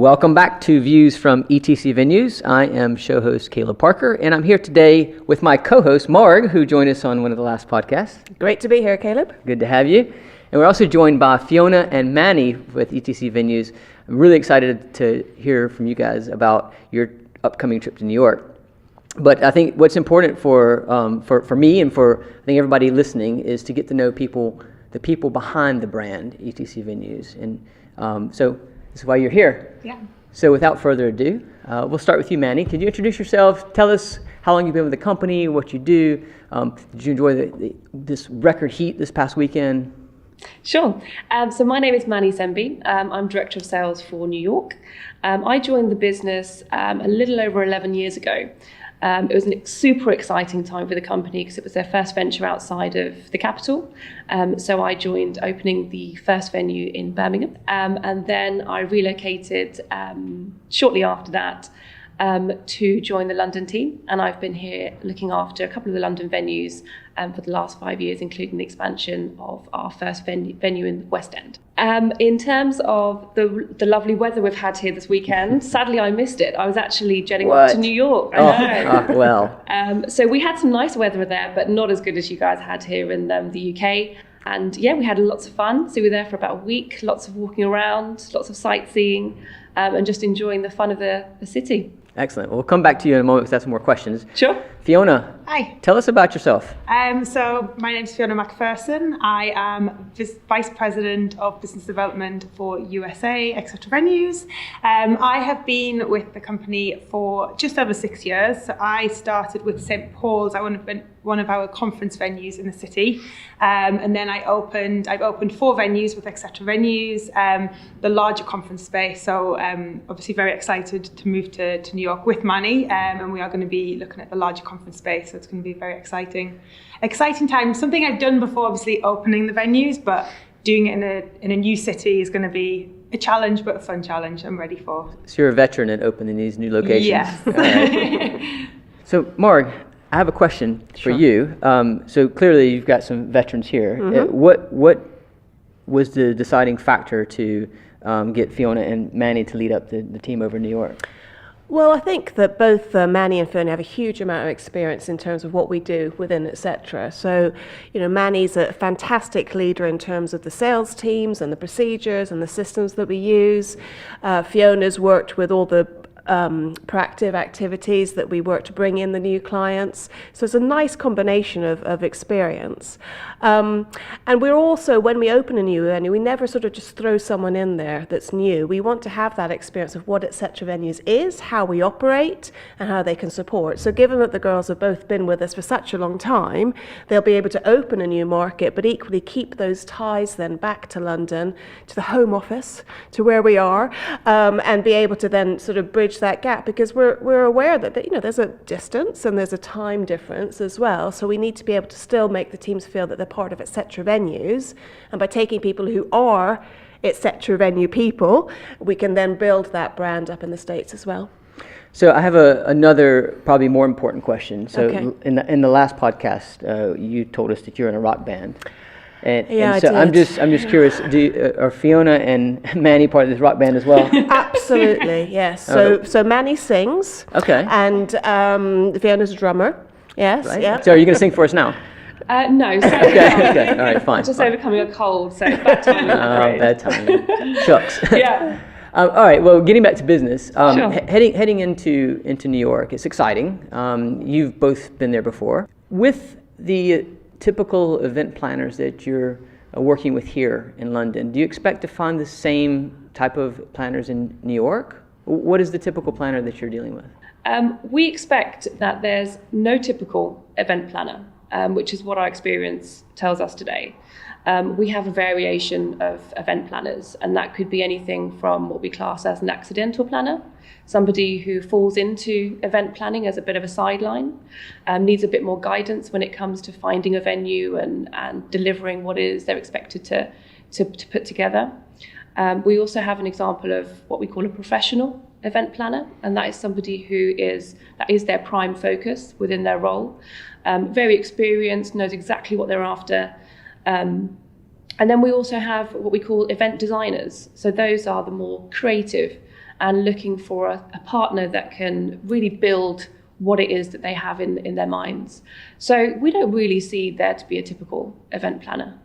Welcome back to Views from etc. Venues. I am show host Caleb Parker, and I'm here today with my co-host Marg, who joined us on one of the last podcasts. Great to be here, Caleb. Good to have you. And we're also joined by Fiona and Manni with etc. Venues. I'm really excited to hear from you guys about your upcoming trip to New York. But I think what's important for me and for I think everybody listening is to get to know the people behind the brand etc. Venues, and so this is why you're here. Yeah. So without further ado, we'll start with you, Manni. Could you introduce yourself? Tell us how long you've been with the company, what you do. Did you enjoy this record heat this past weekend? Sure. So my name is Manni Sembi. I'm Director of Sales for New York. I joined the business a little over 11 years ago. It was a super exciting time for the company because it was their first venture outside of the capital. So I joined opening the first venue in Birmingham. And then I relocated shortly after that to join the London team. And I've been here looking after a couple of the London venues for the last 5 years, including the expansion of our first venue in the West End. In terms of the lovely weather we've had here this weekend, sadly I missed it. I was actually jetting off to New York. I know. Well. So we had some nice weather there, but not as good as you guys had here in the UK. And yeah, we had lots of fun. So we were there for about a week, lots of walking around, lots of sightseeing, and just enjoying the fun of the city. Excellent. We'll come back to you in a moment if that's more questions. Sure. Fiona, hi. Tell us about yourself. So my name's Fiona McPherson. I am Vice President of Business Development for USA, etc.venues. I have been with the company for just over 6 years. So I started with St. Paul's. I went one of our conference venues in the city. And then I've opened 4 venues with etc.venues, the larger conference space. So obviously very excited to move to New York with Manni, and we are going to be looking at the larger conference space. So it's going to be very exciting time. Something I've done before, obviously opening the venues, but doing it in a new city is going to be a challenge, but a fun challenge I'm ready for. So you're a veteran at opening these new locations. Yes. All right. So Marg, I have a question for Sure. you. So clearly you've got some veterans here. Mm-hmm. What was the deciding factor to get Fiona and Manni to lead up the team over in New York? Well, I think that both Manni and Fiona have a huge amount of experience in terms of what we do within etc. So, Manni's a fantastic leader in terms of the sales teams and the procedures and the systems that we use. Fiona's worked with all the proactive activities that we work to bring in the new clients. So it's a nice combination of experience. And we're also, when we open a new venue, we never sort of just throw someone in there that's new. We want to have that experience of what etc.venues is, how we operate, and how they can support. So given that the girls have both been with us for such a long time, they'll be able to open a new market, but equally keep those ties then back to London, to the home office, to where we are, and be able to then sort of bridge that gap, because we're aware that there's a distance and there's a time difference as well. So we need to be able to still make the teams feel that they're part of etc.venues, and by taking people who are etc.venue people, we can then build that brand up in the States as well. So I have another probably more important question. So Okay. in the last podcast, you told us that you're in a rock band. And so I did. I'm just curious. Are Fiona and Manni part of this rock band as well? Absolutely, yes. So Manni sings. Okay. And Fiona's a drummer. Yes. Right. Yeah. So are you going to sing for us now? No. So Okay. All right. Fine. just fine. overcoming a cold, so bad timing. Bad timing. Shucks. Yeah. All right. Well, getting back to business. Sure. Heading into New York, it's exciting. You've both been there before. With the typical event planners that you're working with here in London, do you expect to find the same type of planners in New York? What is the typical planner that you're dealing with? We expect that there's no typical event planner, which is what our experience tells us today. We have a variation of event planners, and that could be anything from what we class as an accidental planner, somebody who falls into event planning as a bit of a sideline, needs a bit more guidance when it comes to finding a venue and delivering what is they're expected to put together. We also have an example of what we call a professional event planner, and that is somebody that is their prime focus within their role. Very experienced, knows exactly what they're after. And then we also have what we call event designers. So those are the more creative and looking for a partner that can really build what it is that they have in their minds. So we don't really see there to be a typical event planner.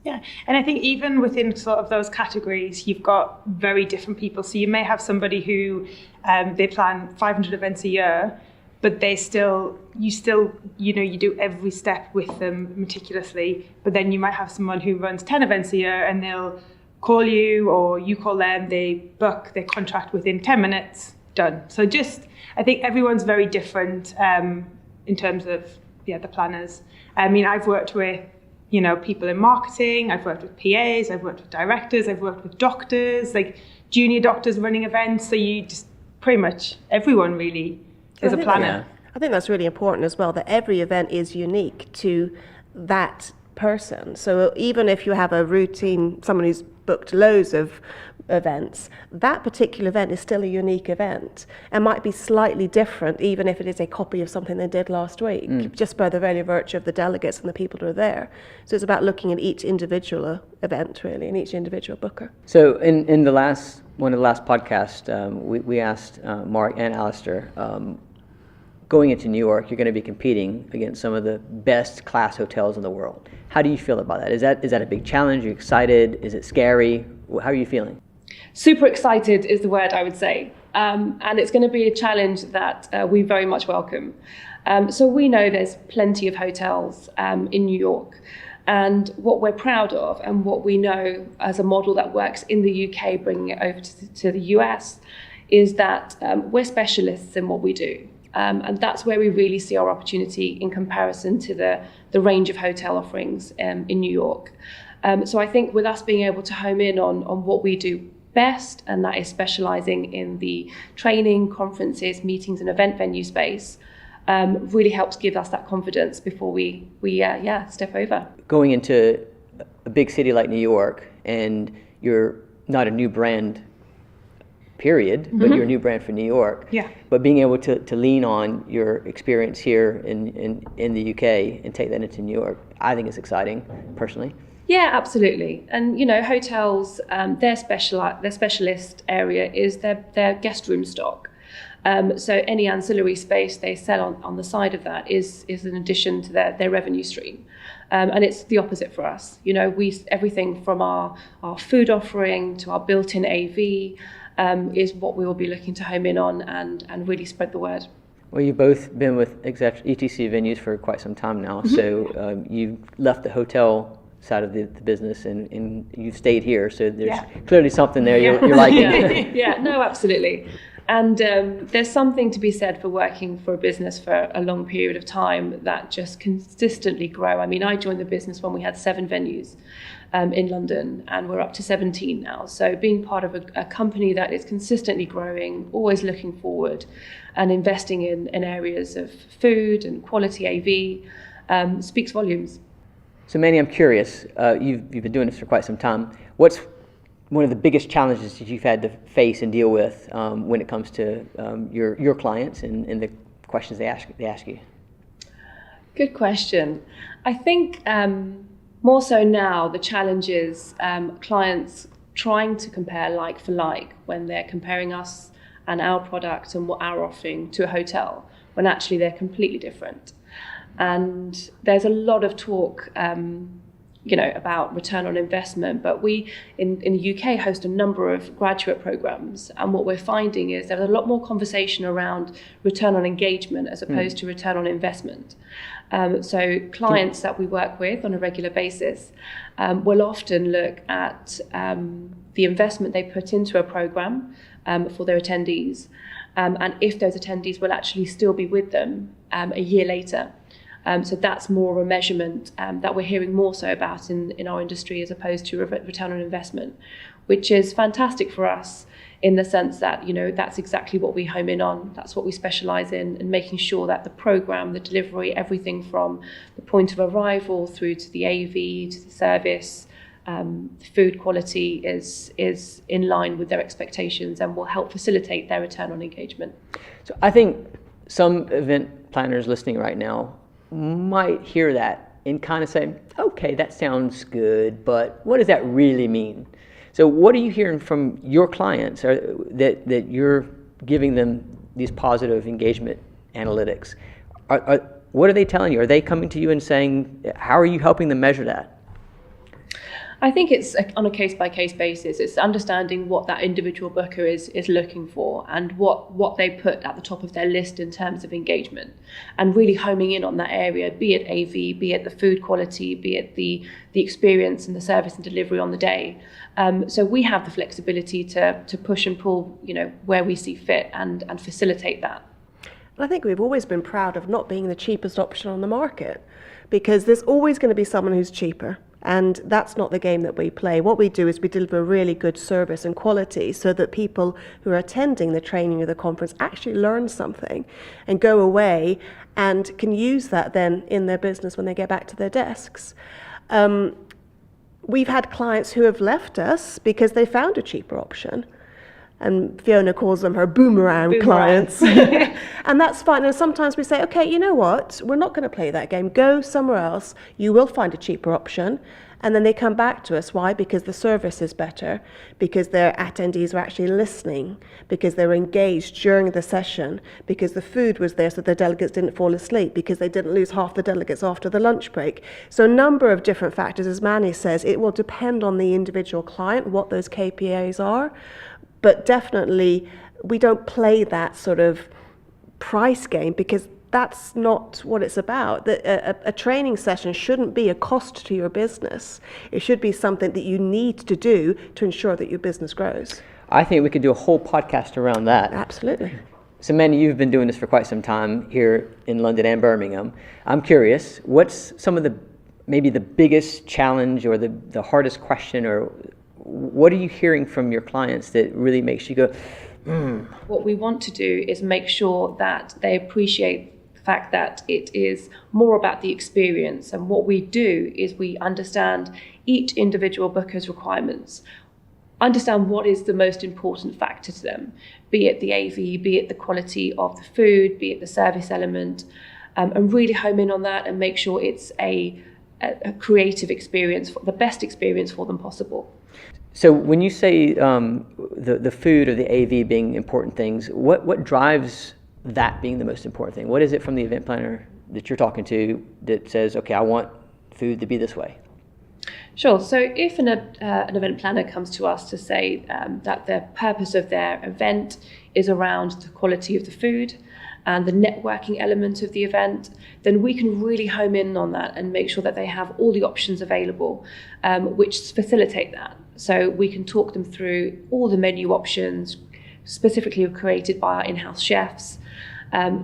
Yeah, and I think even within sort of those categories, you've got very different people. So you may have somebody who they plan 500 events a year, but you do every step with them meticulously. But then you might have someone who runs 10 events a year, and they'll call you or you call them, they book their contract within 10 minutes, done. So I think everyone's very different in terms of the planners. I mean, I've worked with people in marketing, I've worked with PAs, I've worked with directors, I've worked with doctors, like junior doctors running events. So you just pretty much everyone really is a planner. I think that's really important as well, that every event is unique to that person. So even if you have a routine, someone who's booked loads of events, that particular event is still a unique event and might be slightly different even if it is a copy of something they did last week, just by the very virtue of the delegates and the people who are there. So it's about looking at each individual event really and each individual booker. So in one of the last podcasts, we asked Mark and Alistair, going into New York, you're going to be competing against some of the best class hotels in the world. How do you feel about that? Is that a big challenge? Are you excited? Is it scary? How are you feeling? Super excited is the word I would say. And it's going to be a challenge that we very much welcome. So we know there's plenty of hotels in New York. And what we're proud of and what we know as a model that works in the UK, bringing it over to the US, is that we're specialists in what we do. And that's where we really see our opportunity in comparison to the range of hotel offerings in New York. So I think with us being able to home in on what we do best, and that is specializing in the training, conferences, meetings and event venue space, really helps give us that confidence before we step over. Going into a big city like New York, and you're not a new brand period, but you're a new brand for New York. Yeah. But being able to lean on your experience here in the UK and take that into New York, I think is exciting, personally. Yeah, absolutely. And hotels, their specialist area is their guest room stock. So any ancillary space they sell on the side of that is an addition to their revenue stream. And it's the opposite for us. Everything from our food offering to our built-in AV is what we will be looking to home in on and really spread the word. Well, you've both been with etc. venues for quite some time now, so you've left the hotel side of the business and you've stayed here, so there's clearly something there you're liking. No, absolutely. And there's something to be said for working for a business for a long period of time that just consistently grow. I mean, I joined the business when we had 7 venues in London, and we're up to 17 now. So being part of a company that is consistently growing, always looking forward and investing in areas of food and quality AV speaks volumes. So Manni, I'm curious, you've been doing this for quite some time. What's one of the biggest challenges that you've had to face and deal with when it comes to your clients and the questions they ask you? Good question. I think more so now the challenge is clients trying to compare like for like when they're comparing us and our product and what our offering to a hotel, when actually they're completely different. And there's a lot of talk about return on investment, but we in the UK host a number of graduate programs, and what we're finding is there's a lot more conversation around return on engagement as opposed to return on investment. So clients that we work with on a regular basis will often look at the investment they put into a program for their attendees, and if those attendees will actually still be with them a year later. So that's more of a measurement that we're hearing more so about in our industry as opposed to return on investment, which is fantastic for us in the sense that, that's exactly what we home in on. That's what we specialize in, and making sure that the program, the delivery, everything from the point of arrival through to the AV, to the service, the food quality is in line with their expectations and will help facilitate their return on engagement. So I think some event planners listening right now might hear that and kind of say, okay, that sounds good, but what does that really mean? So what are you hearing from your clients that you're giving them these positive engagement analytics? What are they telling you? Are they coming to you and saying, how are you helping them measure that? I think it's on a case-by-case basis. It's understanding what that individual booker is looking for and what they put at the top of their list in terms of engagement, and really homing in on that area, be it AV, be it the food quality, be it the experience and the service and delivery on the day. So we have the flexibility to push and pull, where we see fit and facilitate that. I think we've always been proud of not being the cheapest option on the market, because there's always going to be someone who's cheaper. And that's not the game that we play. What we do is we deliver really good service and quality so that people who are attending the training or the conference actually learn something and go away and can use that then in their business when they get back to their desks. We've had clients who have left us because they found a cheaper option. And Fiona calls them her boomerang clients. And that's fine. And sometimes we say, okay, you know what? We're not going to play that game. Go somewhere else. You will find a cheaper option. And then they come back to us. Why? Because the service is better, because their attendees are actually listening, because they were engaged during the session, because the food was there so the delegates didn't fall asleep, because they didn't lose half the delegates after the lunch break. So a number of different factors. As Manni says, it will depend on the individual client, what those KPIs are. But definitely, we don't play that sort of price game, because that's not what it's about. A training session shouldn't be a cost to your business. It should be something that you need to do to ensure that your business grows. I think we could do a whole podcast around that. Absolutely. So Manni, you've been doing this for quite some time here in London and Birmingham. I'm curious, what's some of maybe the biggest challenge or the hardest question, or what are you hearing from your clients that really makes you go, What we want to do is make sure that they appreciate the fact that it is more about the experience. And what we do is we understand each individual booker's requirements, understand what is the most important factor to them, be it the AV, be it the quality of the food, be it the service element, and really home in on that and make sure it's a creative experience, the best experience for them possible. So when you say the food or the AV being important things, what drives that being the most important thing? What is it from the event planner that you're talking to that says, okay, I want food to be this way? Sure. So if an event planner comes to us to say that the purpose of their event is around the quality of the food and the networking element of the event, then we can really home in on that and make sure that they have all the options available, which facilitate that. So we can talk them through all the menu options, specifically created by our in-house chefs,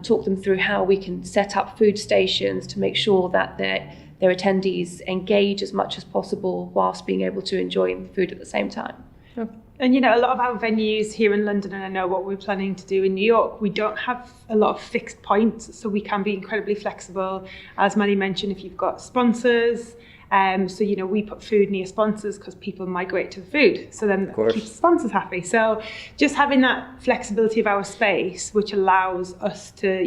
talk them through how we can set up food stations to make sure that their attendees engage as much as possible whilst being able to enjoy the food at the same time. And a lot of our venues here in London, and I know what we're planning to do in New York, we don't have a lot of fixed points, so we can be incredibly flexible. As Manni mentioned, if you've got sponsors, so we put food near sponsors because people migrate to the food, so then that keeps sponsors happy. So just having that flexibility of our space, which allows us to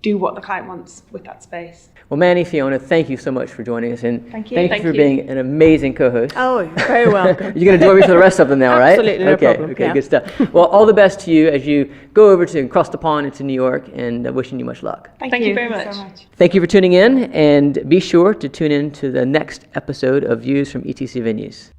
do what the client wants with that space. Well, Manni, Fiona, thank you so much for joining us, and thank you for being an amazing co-host. Oh, you're very welcome. You're going to join me for the rest of them now, right? Absolutely, no problem. Okay, good stuff. Well, all the best to you as you go over to cross the pond into New York, and wishing you much luck. Thank you very much. So much. Thank you for tuning in, and be sure to tune in to the next episode of Views from etc. Venues.